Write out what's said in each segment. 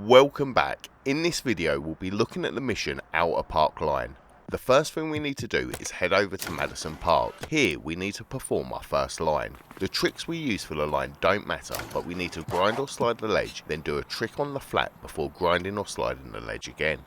Welcome back. In this video we'll be looking at the mission Outer Park Line. The first thing we need to do is head over to Madison Park. Here we need to perform our first line. The tricks we use for the line don't matter, but we need to grind or slide the ledge, then do a trick on the flat before grinding or sliding the ledge again.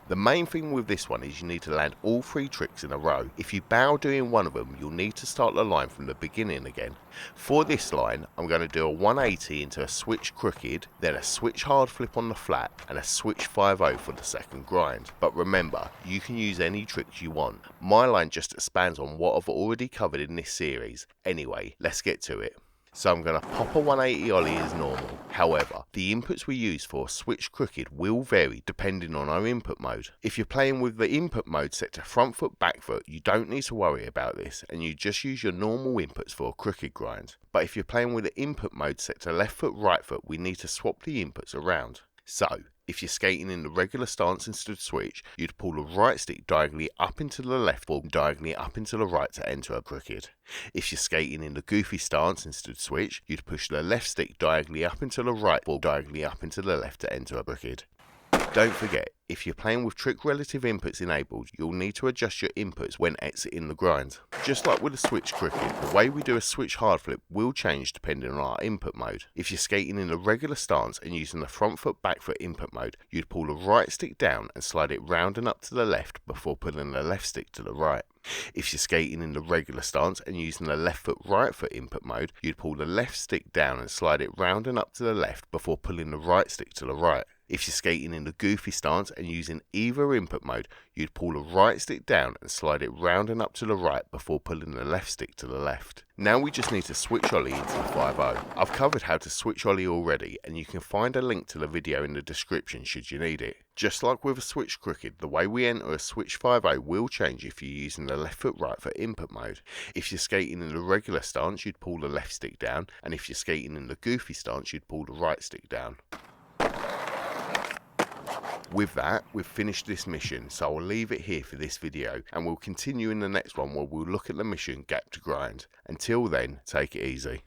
The main thing with this one is you need to land all three tricks in a row. If you bow doing one of them, you'll need to start the line from the beginning again. For this line, I'm going to do a 180 into a switch crooked, then a switch hard flip on the flat, and a switch 5-0 for the second grind. But remember, you can use any tricks you want. My line just expands on what I've already covered in this series. Anyway, let's get to it. So I'm going to pop a 180 ollie as normal. However, the inputs we use for switch crooked will vary depending on our input mode. If you're playing with the input mode set to front foot, back foot, you don't need to worry about this and you just use your normal inputs for a crooked grind. But if you're playing with the input mode set to left foot, right foot, we need to swap the inputs around. So, if you're skating in the regular stance instead of switch, you'd pull the right stick diagonally up into the left or diagonally up into the right to enter a crooked. If you're skating in the goofy stance instead of switch, you'd push the left stick diagonally up into the right or diagonally up into the left to enter a crooked. Don't forget, if you're playing with trick relative inputs enabled, you'll need to adjust your inputs when exiting the grind. Just like with a switch crooked, the way we do a switch hard flip will change depending on our input mode. If you're skating in the regular stance and using the front foot back foot input mode, you'd pull the right stick down and slide it round and up to the left before pulling the left stick to the right. If you're skating in the regular stance and using the left foot right foot input mode, you'd pull the left stick down and slide it round and up to the left before pulling the right stick to the right. If you're skating in the goofy stance and using either input mode, you'd pull the right stick down and slide it round and up to the right before pulling the left stick to the left. Now we just need to switch ollie into the 5-0. I've covered how to switch ollie already and you can find a link to the video in the description should you need it. Just like with a switch crooked, the way we enter a switch 5-0 will change if you're using the left foot right foot input mode. If you're skating in the regular stance, you'd pull the left stick down, and if you're skating in the goofy stance, you'd pull the right stick down. With that, we've finished this mission, so I'll leave it here for this video and we'll continue in the next one where we'll look at the mission Gap to Grind. Until then, take it easy.